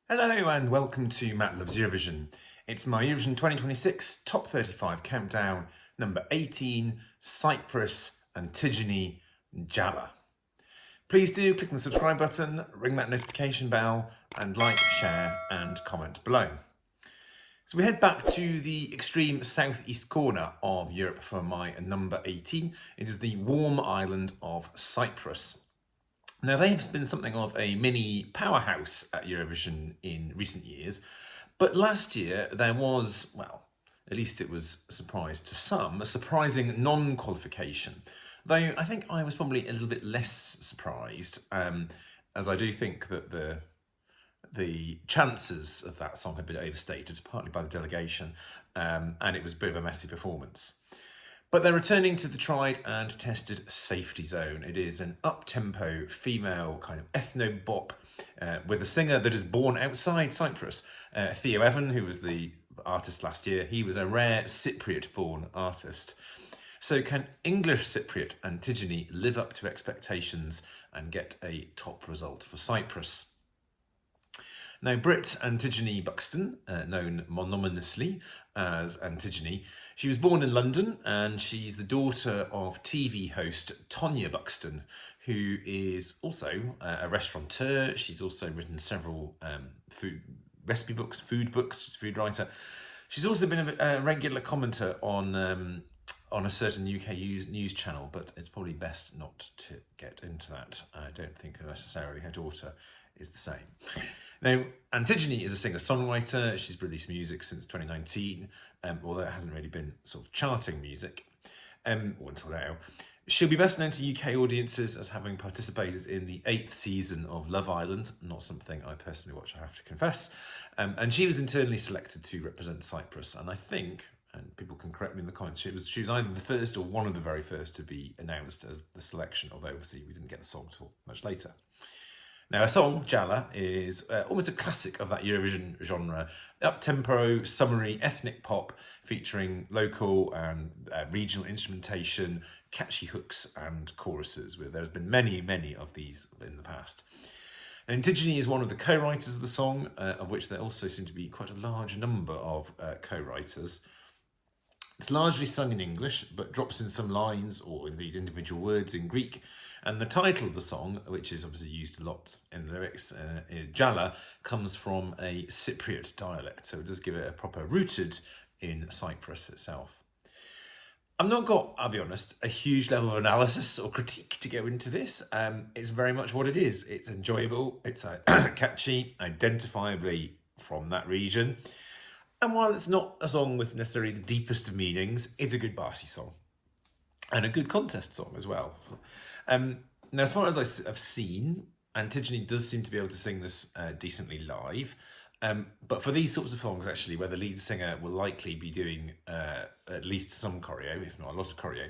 Hello and welcome to Matt Loves Eurovision. It's my Eurovision 2026 Top 35 countdown, number 18, Cyprus, Antigoni, Jalla. Please do click on the subscribe button, ring that notification bell, and like, share, and comment below. So we head back to the extreme southeast corner of Europe for my number 18. It is the warm island of Cyprus. Now, they've been something of a mini powerhouse at Eurovision in recent years, but last year there was, well, at least it was a surprise to some, a surprising non-qualification. Though I think I was probably a little bit less surprised, as I do think that the chances of that song had been overstated, partly by the delegation, and it was a bit of a messy performance. But they're returning to the tried and tested safety zone. It is an up-tempo female kind of ethnobop with a singer that is born outside Cyprus. Theo Evan, who was the artist last year, he was a rare Cypriot-born artist. So can English Cypriot Antigoni live up to expectations and get a top result for Cyprus? Now, Brit Antigoni Buxton, known mononymously as Antigoni, she was born in London and she's the daughter of TV host Tonya Buxton, who is also a restaurateur. She's also written several food recipe books, food books. She's a food writer. She's also been a regular commenter on a certain UK news channel, but it's probably best not to get into that. I don't think necessarily her daughter is the same. Now, Antigoni is a singer-songwriter. She's released music since 2019, although it hasn't really been sort of charting music, or until now. She'll be best known to UK audiences as having participated in the 8th season of Love Island, not something I personally watch, I have to confess. And she was internally selected to represent Cyprus, and I think, and people can correct me in the comments, she was either the first or one of the very first to be announced as the selection, although obviously we didn't get the song till much later. Now, her song, Jalla, is almost a classic of that Eurovision genre. Up-tempo, summery, ethnic pop, featuring local and regional instrumentation, catchy hooks and choruses. There's been many, many of these in the past. And Antigoni is one of the co-writers of the song, of which there also seem to be quite a large number of co-writers. It's largely sung in English, but drops in some lines or indeed individual words in Greek. And the title of the song, which is obviously used a lot in the lyrics, Jalla, comes from a Cypriot dialect. So it does give it a proper rooted in Cyprus itself. I've not got, I'll be honest, a huge level of analysis or critique to go into this. It's very much what it is. It's enjoyable, it's catchy, identifiably from that region. And while it's not a song with necessarily the deepest of meanings, it's a good party song. And a good contest song as well. Now, as far as I've seen, Antigoni does seem to be able to sing this decently live. But for these sorts of songs, actually, where the lead singer will likely be doing at least some choreo, if not a lot of choreo,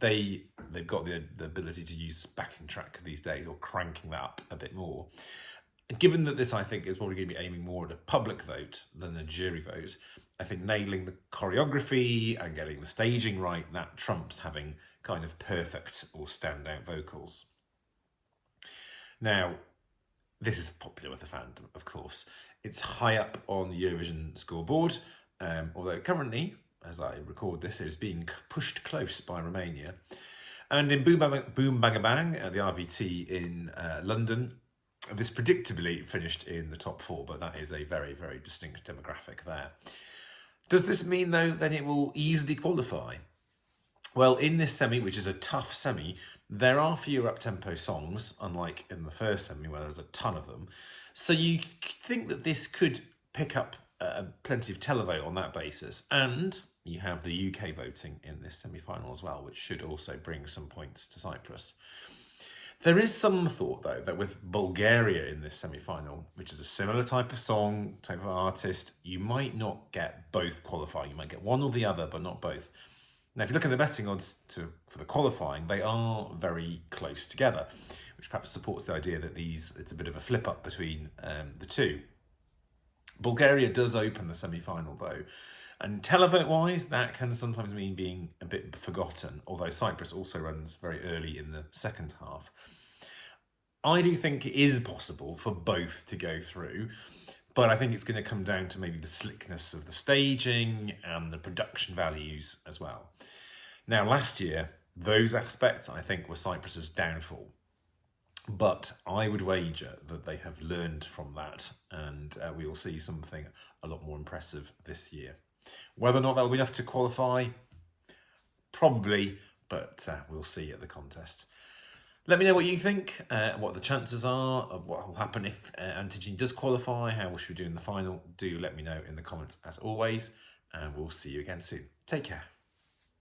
they've got the ability to use backing track these days, or cranking that up a bit more. Given that this, I think, is probably going to be aiming more at a public vote than a jury vote, I think nailing the choreography and getting the staging right, that trumps having kind of perfect or standout vocals. Now, this is popular with the fandom, of course. It's high up on the Eurovision scoreboard, although currently, as I record this, it is being pushed close by Romania. And in Boom Bang a Bang, the RVT in London, this predictably finished in the top 4, but that is a very, very distinct demographic there. Does this mean, though, that it will easily qualify? Well, in this semi, which is a tough semi, there are fewer up-tempo songs, unlike in the first semi where there's a ton of them. So you think that this could pick up plenty of televote on that basis. And you have the UK voting in this semi-final as well, which should also bring some points to Cyprus. There is some thought, though, that with Bulgaria in this semi-final, which is a similar type of song, type of artist, you might not get both qualifying. You might get one or the other, but not both. Now, if you look at the betting odds for the qualifying, they are very close together, which perhaps supports the idea that it's a bit of a flip-up between the two. Bulgaria does open the semi-final, though, and televote-wise, that can sometimes mean being a bit forgotten, although Cyprus also runs very early in the second half. I do think it is possible for both to go through, But I think it's going to come down to maybe the slickness of the staging and the production values as well. Now, last year, those aspects I think were Cyprus's downfall. But I would wager that they have learned from that, and we will see something a lot more impressive this year. Whether or not that'll be enough to qualify, probably, but we'll see at the contest. Let me know what you think, what the chances are of what will happen if Antigoni does qualify, how we should do in the final. Do let me know in the comments as always, and we'll see you again soon. Take care.